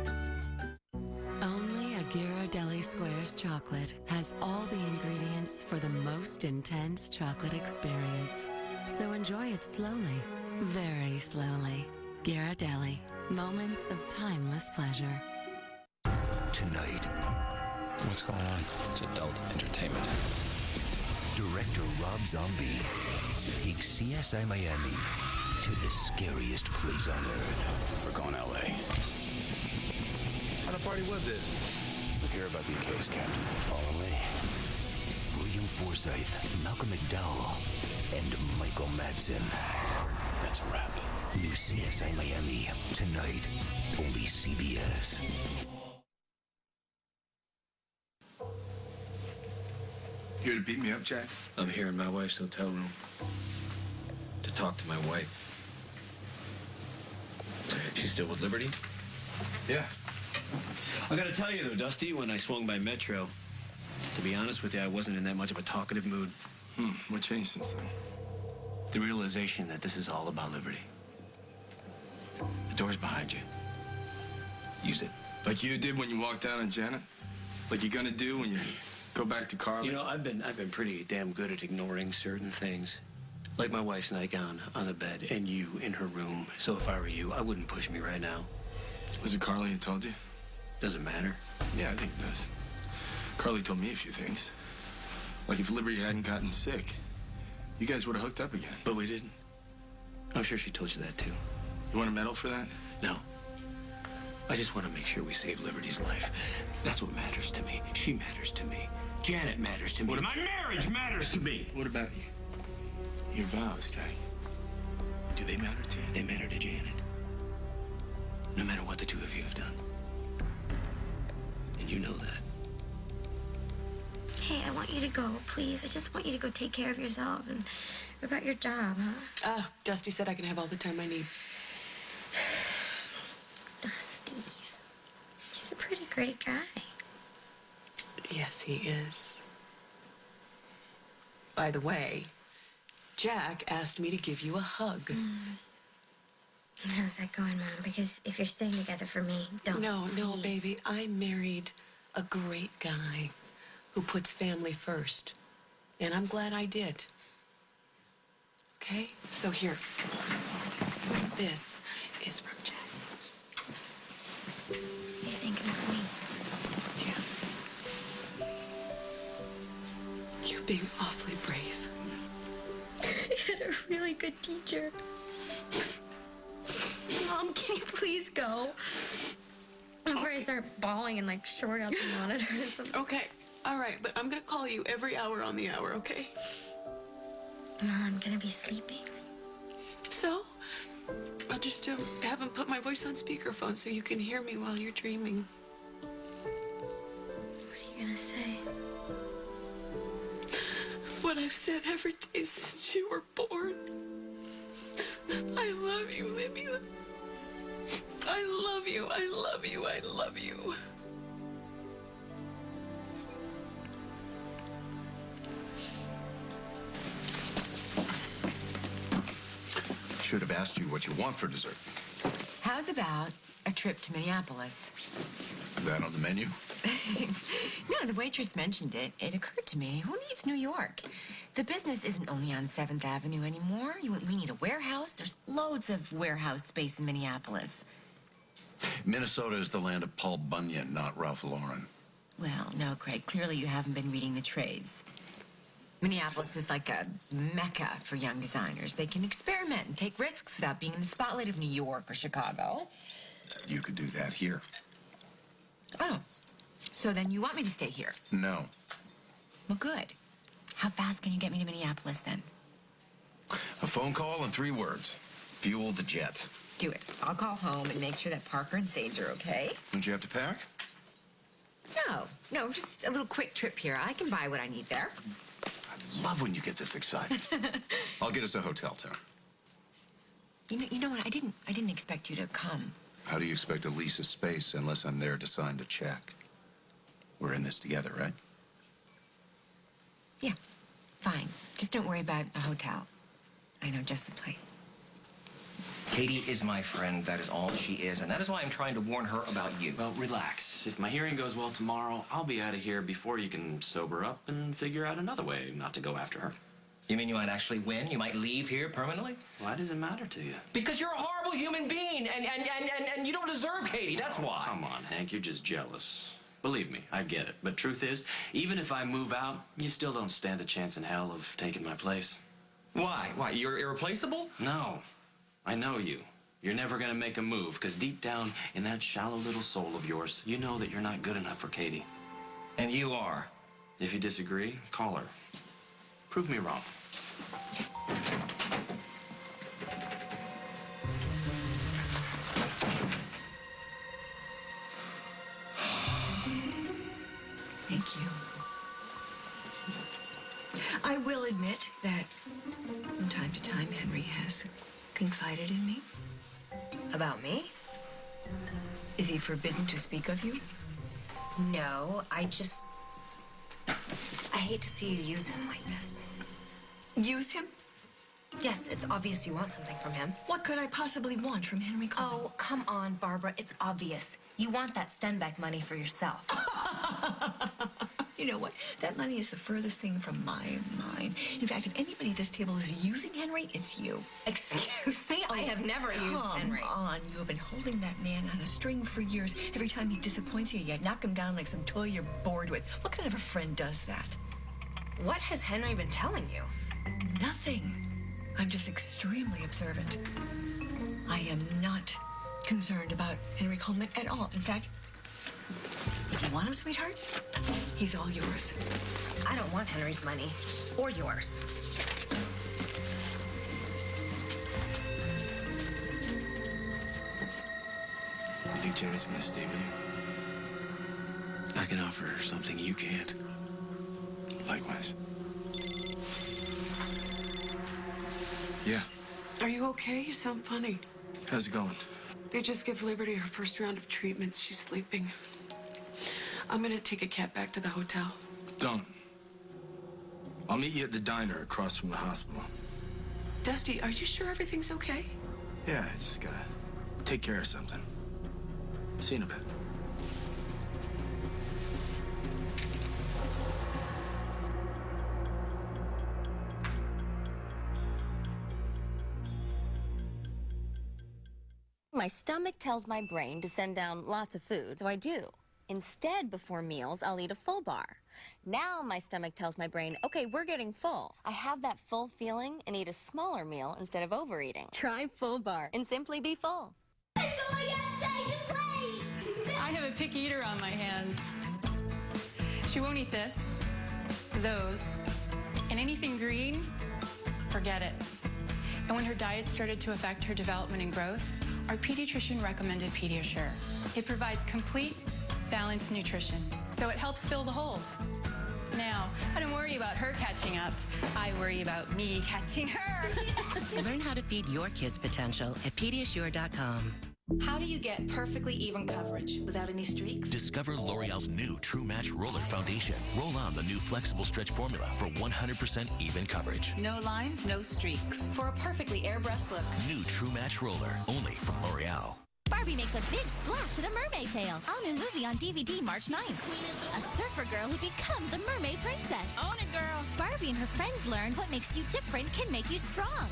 Only a Ghirardelli Squares chocolate has all the ingredients for the most intense chocolate experience. So enjoy it slowly, very slowly. Ghirardelli, moments of timeless pleasure. Tonight. What's going on? It's adult entertainment. Director Rob Zombie takes CSI Miami to to the scariest place on Earth. We're going L.A. What kind of party was this? We'll hear about the case, Captain. Follow me. William Forsythe, Malcolm McDowell, and Michael Madsen. That's a wrap. New CSI Miami. Tonight, only CBS. Here to beat me up, Jack? I'm here in my wife's hotel room to talk to my wife. She's still with Liberty? Yeah. I gotta tell you, though, Dusty, when I swung by Metro, to be honest with you, I wasn't in that much of a talkative mood. What changed since then? The realization that this is all about Liberty. The door's behind you. Use it. Like you did when you walked out on Janet? Like you're gonna do when you go back to Carly? You know, I've been pretty damn good at ignoring certain things. Like my wife's nightgown on the bed and you in her room. So if I were you, I wouldn't push me right now. Was it Carly who told you? Doesn't matter. Yeah, I think it does. Carly told me a few things. Like if Liberty hadn't gotten sick, you guys would have hooked up again. But we didn't. I'm sure she told you that, too. You want a medal for that? No. I just want to make sure we save Liberty's life. That's what matters to me. She matters to me. Janet matters to me. My marriage matters to me. What about you? Your vows, Jack. Do they matter to you? They matter to Janet. No matter what the two of you have done. And you know that. Hey, I want you to go, please. I just want you to go take care of yourself and about your job, huh? Dusty said I can have all the time I need. Dusty. He's a pretty great guy. Yes, he is. By the way, Jack asked me to give you a hug. How's that going, Mom? Because if you're staying together for me, don't. No, please. baby. I married a great guy who puts family first. And I'm glad I did. Okay? So here. This is from Jack. You thinking of me? Yeah. You're being awfully brave. You had a really good teacher. Mom, can you please go? Before I start bawling and like short out the monitor or something. Okay. All right, but I'm gonna call you every hour on the hour, okay? Mom, I'm gonna be sleeping. So, I just haven't put my voice on speakerphone so you can hear me while you're dreaming. What are you gonna say? What I've said every day since you were born. I love you, Libby. I love you, I love you, I love you. Should have asked you what you want for dessert. How's about a trip to Minneapolis? Is that on the menu? No, the waitress mentioned it. It occurred to me, who needs New York? The business isn't only on 7th Avenue anymore. We need a warehouse. There's loads of warehouse space in Minneapolis. Minnesota is the land of Paul Bunyan, not Ralph Lauren. Well, no, Craig. Clearly you haven't been reading the trades. Minneapolis is like a mecca for young designers. They can experiment and take risks without being in the spotlight of New York or Chicago. You could do that here. Oh, so then you want me to stay here? No. Well, good. How fast can you get me to Minneapolis then? A phone call and 3 words. Fuel the jet. Do it. I'll call home and make sure that Parker and Sage are okay. Don't you have to pack? No, just a little quick trip here. I can buy what I need there. I love when you get this excited. I'll get us a hotel town. You know what? I didn't expect you to come. How do you expect to lease a space unless I'm there to sign the check? We're in this together, right? Yeah, fine. Just don't worry about a hotel. I know just the place. Katie is my friend. That is all she is. And that is why I'm trying to warn her about you. Well, relax. If my hearing goes well tomorrow, I'll be out of here before you can sober up and figure out another way not to go after her. You mean you might actually win? You might leave here permanently? Why does it matter to you? Because you're a horrible human being, and you don't deserve Katie. That's why. Come on, Hank. You're just jealous. Believe me, I get it. But truth is, even if I move out, you still don't stand a chance in hell of taking my place. Why? Why? You're irreplaceable? No. I know you. You're never gonna make a move, because deep down in that shallow little soul of yours, you know that you're not good enough for Katie. And you are. If you disagree, call her. Prove me wrong. Thank you. I will admit that from time to time, Henry has confided in me. About me? Is he forbidden to speak of you? No, I hate to see you use him like this. Use him? Yes, it's obvious you want something from him. What could I possibly want from Henry Coleman? Oh, come on, Barbara. It's obvious. You want that Stenbeck money for yourself. You know what? That money is the furthest thing from my mind. In fact, if anybody at this table is using Henry, it's you. Excuse me? I have never used Henry. Come on. You have been holding that man on a string for years. Every time he disappoints you, you knock him down like some toy you're bored with. What kind of a friend does that? What has Henry been telling you? Nothing. I'm just extremely observant. I am not concerned about Henry Coleman at all. In fact, if you want him, sweetheart, he's all yours. I don't want Henry's money. Or yours. You think Janet's gonna stay with you? I can offer her something you can't. Likewise. Yeah. Are you okay? You sound funny. How's it going? They just give Liberty her first round of treatments. She's sleeping. I'm gonna take a cab back to the hotel. Don't. I'll meet you at the diner across from the hospital. Dusty, are you sure everything's okay? Yeah, I just gotta take care of something. See you in a bit. My stomach tells my brain to send down lots of food, so I do. Instead, before meals, I'll eat a full bar. Now my stomach tells my brain, okay, we're getting full. I have that full feeling and eat a smaller meal instead of overeating. Try Full Bar and simply be full. I have a picky eater on my hands. She won't eat this, those, and anything green, forget it. And when her diet started to affect her development and growth, our pediatrician recommended Pediasure. It provides complete, balanced nutrition, so it helps fill the holes. Now, I don't worry about her catching up. I worry about me catching her. Learn how to feed your kids' potential at Pediasure.com. How do you get perfectly even coverage without any streaks? Discover L'Oreal's new True Match Roller Foundation. Roll on the new flexible stretch formula for 100% even coverage. No lines, no streaks. For a perfectly airbrush look. New True Match Roller, only from L'Oreal. Barbie makes a big splash in a mermaid tale. All new movie on DVD March 9th. A surfer girl who becomes a mermaid princess. Own it, girl. Barbie and her friends learn what makes you different can make you strong.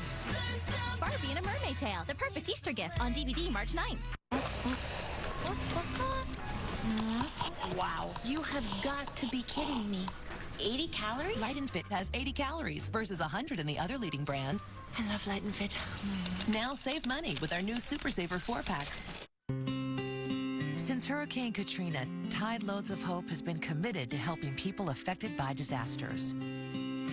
Barbie and a mermaid tale, the perfect Easter gift on DVD March 9th. Wow, you have got to be kidding me. 80 calories? Light and Fit has 80 calories versus 100 in the other leading brand. I love Light and Fit. Now save money with our new Super Saver 4-packs. Since Hurricane Katrina, Tide Loads of Hope has been committed to helping people affected by disasters.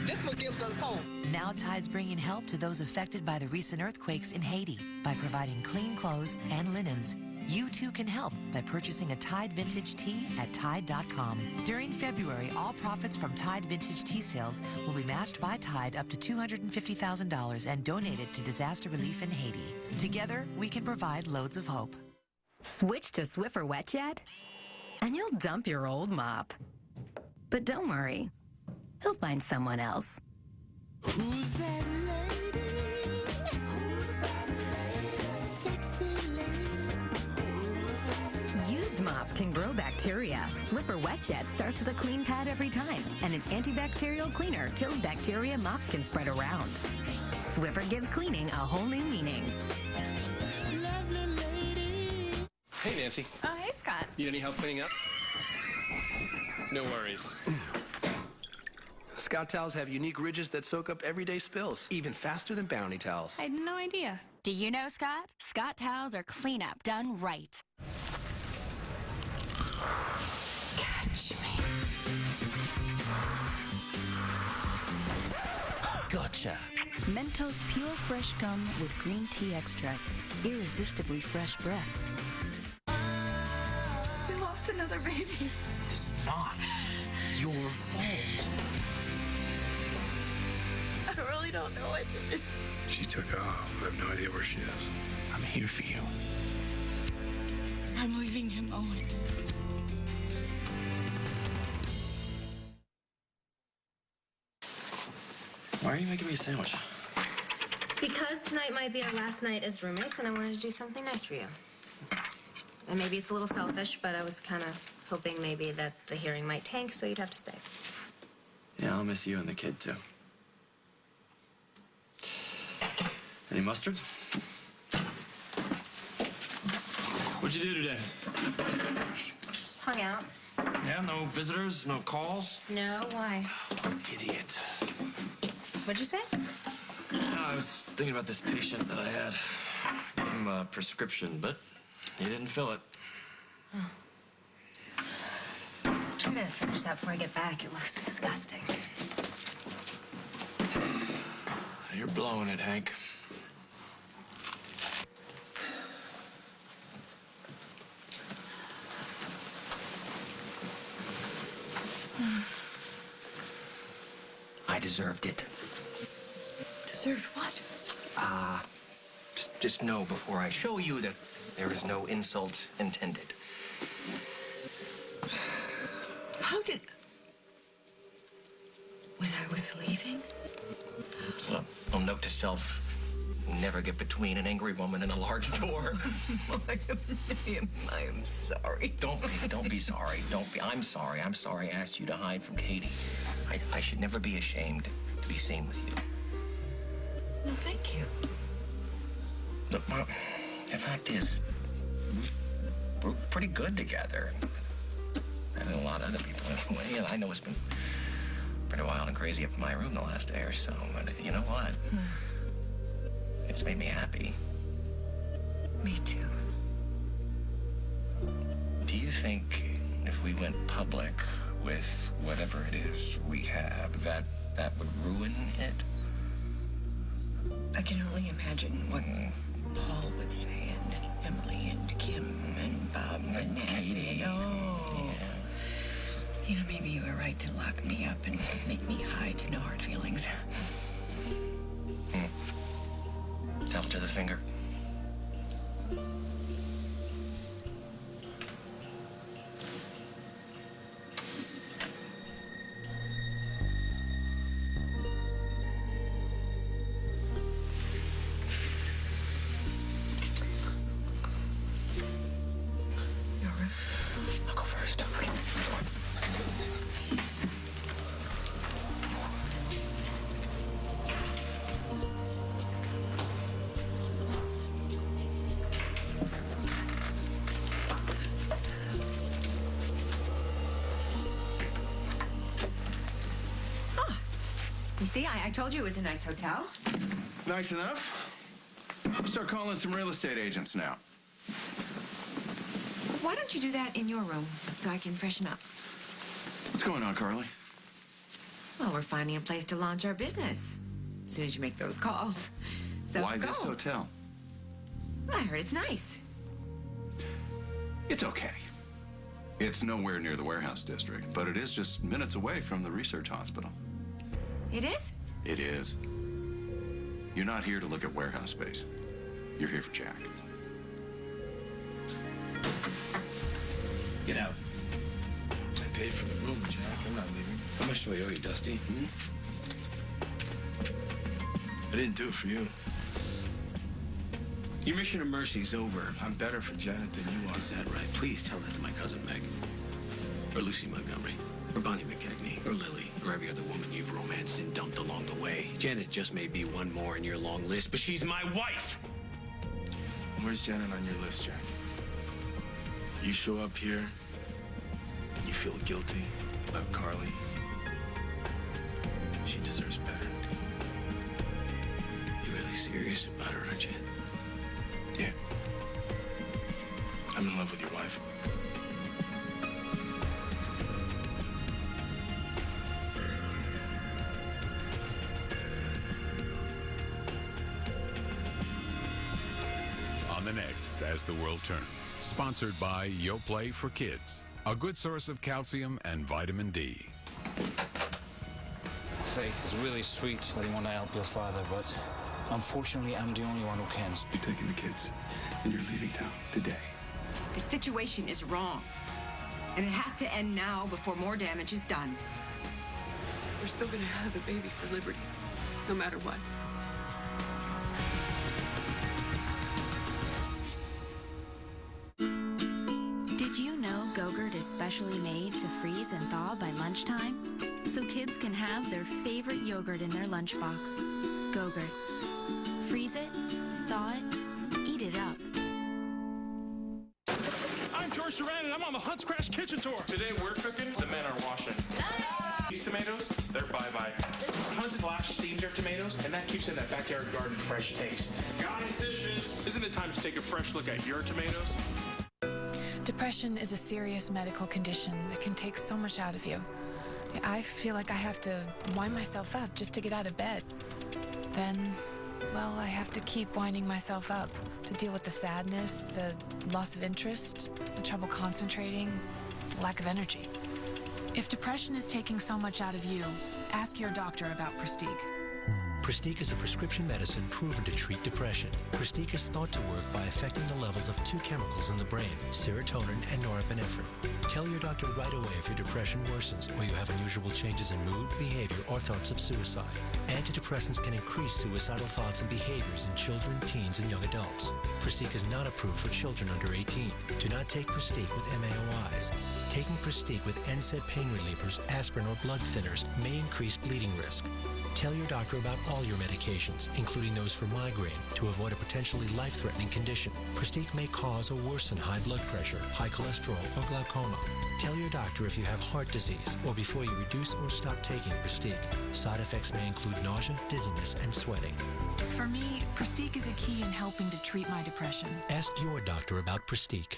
This one gives us hope. Now Tide's bringing help to those affected by the recent earthquakes in Haiti by providing clean clothes and linens. You too can help by purchasing a Tide Vintage Tea at Tide.com. During February, all profits from Tide Vintage Tea sales will be matched by Tide up to $250,000 and donated to disaster relief in Haiti. Together, we can provide loads of hope. Switch to Swiffer Wet Jet, and you'll dump your old mop. But don't worry, he'll find someone else. Who's that lady? Who's that lady? Sexy lady. Used mops can grow bacteria. Swiffer Wet Jet starts with a clean pad every time, and its antibacterial cleaner kills bacteria mops can spread around. Swiffer gives cleaning a whole new meaning. Lovely lady. Hey, Nancy. Oh, hey, Scott. Need any help cleaning up? No worries. Scout towels have unique ridges that soak up everyday spills, even faster than Bounty towels. I had no idea. Do you know Scott? Scott towels are cleanup done right. Catch me. Gotcha. Mentos Pure Fresh Gum with green tea extract. Irresistibly fresh breath. We lost another baby. It's not your fault. I really don't know what to do. She took off. I have no idea where she is. I'm here for you. I'm leaving him, Owen. Why are you making me a sandwich? Because tonight might be our last night as roommates, and I wanted to do something nice for you. And maybe it's a little selfish, but I was kind of hoping maybe that the hearing might tank, so you'd have to stay. Yeah, I'll miss you and the kid, too. Any mustard? What'd you do today? Just hung out. Yeah, no visitors, no calls? No, why? Idiot. What'd you say? I was thinking about this patient that I had. Gave him a prescription, but he didn't fill it. Oh. Try to finish that before I get back. It looks disgusting. You're blowing it, Hank. I deserved it. Deserved what? Just know before I show you that there is no insult intended. How did... When I was leaving? So, a note to self, never get between an angry woman and a large door. I am sorry. Don't be sorry. I'm sorry. I'm sorry I asked you to hide from Katie. I should never be ashamed to be seen with you. Well, thank you. Look, well, the fact is, we're pretty good together. And a lot of other people anyway. And I know it's been pretty wild and crazy up in my room the last day or so, but you know what? It's made me happy. Me too. Do you think if we went public with whatever it is we have, that would ruin it? I can only imagine what Paul would say, and Emily, and Kim, and Bob, and Nancy. Katie. Oh. Yeah. You know, maybe you were right to lock me up and make me hide. No hard feelings. Tell it to the finger. I'll go first. You see, I told you it was a nice hotel. Nice enough. We'll start calling some real estate agents now. Why don't you do that in your room so I can freshen up? What's going on, Carly? Well, we're finding a place to launch our business as soon as you make those calls. So Why go. this hotel? I heard it's nice. It's okay. It's nowhere near the warehouse district, but it is just minutes away from the research hospital. It is? It is. You're not here to look at warehouse space. You're here for Jack. Get out. I paid for the room, Jack. I'm not leaving. How much do I owe you, Dusty? I didn't do it for you. Your mission of mercy is over. I'm better for Janet than you are. Is that right? Please tell that to my cousin Meg. Or Lucy Montgomery. Or Bonnie McKinney. Or Lily. Or every other woman you've romanced and dumped along the way. Janet just may be one more in your long list, but she's my wife! Where's Janet on your list, Jack? You show up here and you feel guilty about Carly. She deserves better. You're really serious about her, aren't you? alive. On the next As the World Turns, sponsored by YoPlay for Kids, a good source of calcium and vitamin D. Faith, it's really sweet that you want to help your father, but unfortunately, I'm the only one who can. You're taking the kids, and you're leaving town today. The situation is wrong, and it has to end now before more damage is done. We're still gonna have a baby for Liberty, no matter what. Did you know Go-Gurt is specially made to freeze and thaw by lunchtime? So kids can have their favorite yogurt in their lunchbox. Go-Gurt. Freeze it, thaw it, eat it up. I'm George Duran, and I'm on the Hunt's Crash Kitchen Tour. Today we're cooking, the men are washing. These tomatoes, they're bye-bye. Hunt's flash steams their tomatoes, and that keeps in that backyard garden fresh taste. Guys, dishes. Isn't it time to take a fresh look at your tomatoes? Depression is a serious medical condition that can take so much out of you. I feel like I have to wind myself up just to get out of bed. Then, well, I have to keep winding myself up to deal with the sadness, the loss of interest, the trouble concentrating, lack of energy. If depression is taking so much out of you, ask your doctor about Prestige. Prestige is a prescription medicine proven to treat depression. Prestige is thought to work by affecting the levels of two chemicals in the brain, serotonin and norepinephrine. Tell your doctor right away if your depression worsens or you have unusual changes in mood, behavior, or thoughts of suicide. Antidepressants can increase suicidal thoughts and behaviors in children, teens, and young adults. Prestige is not approved for children under 18. Do not take Prestige with MAOIs. Taking Prestige with NSAID pain relievers, aspirin, or blood thinners may increase bleeding risk. Tell your doctor about all your medications, including those for migraine, to avoid a potentially life-threatening condition. Prestige may cause or worsen high blood pressure, high cholesterol, or glaucoma. Tell your doctor if you have heart disease or before you reduce or stop taking Prestige. Side effects may include nausea, dizziness, and sweating. For me, Prestige is a key in helping to treat my depression. Ask your doctor about Prestige.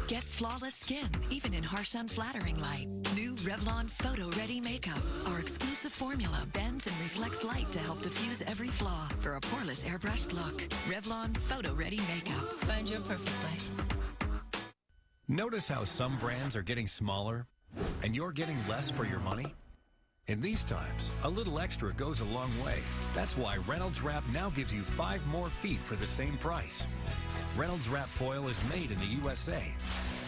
Get flawless skin, even in harsh, unflattering light. New Revlon Photo Ready Makeup. Our exclusive formula bends and reflects light to help diffuse every flaw for a poreless, airbrushed look. Revlon Photo Ready Makeup. Find your perfect light. Notice how some brands are getting smaller and you're getting less for your money? In these times, a little extra goes a long way. That's why Reynolds Wrap now gives you 5 more feet for the same price. Reynolds Wrap foil is made in the USA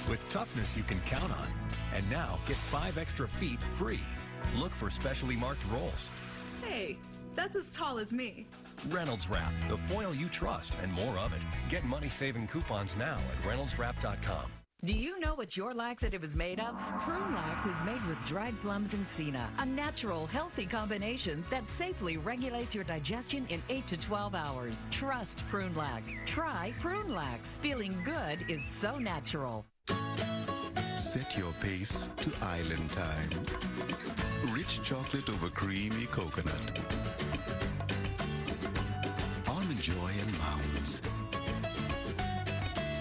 with toughness you can count on. And now get 5 extra feet free. Look for specially marked rolls. Hey, that's as tall as me. Reynolds Wrap, the foil you trust and more of it. Get money-saving coupons now at reynoldswrap.com. Do you know what your laxative is made of? Prune Lax is made with dried plums and senna, a natural, healthy combination that safely regulates your digestion in 8 to 12 hours. Trust Prune Lax. Try Prune Lax. Feeling good is so natural. Set your pace to island time. Rich chocolate over creamy coconut. Almond Joy and Mounds.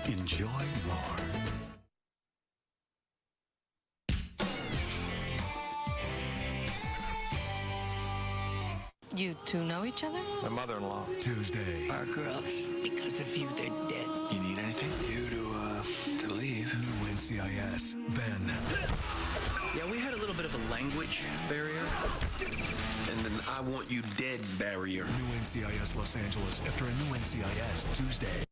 Enjoy more. You two know each other? My mother-in-law. Tuesday. Our girls, because of you, they're dead. You need anything? You to leave. New NCIS. Then. Yeah, we had a little bit of a language barrier. And then I want you dead barrier. New NCIS Los Angeles after a new NCIS Tuesday.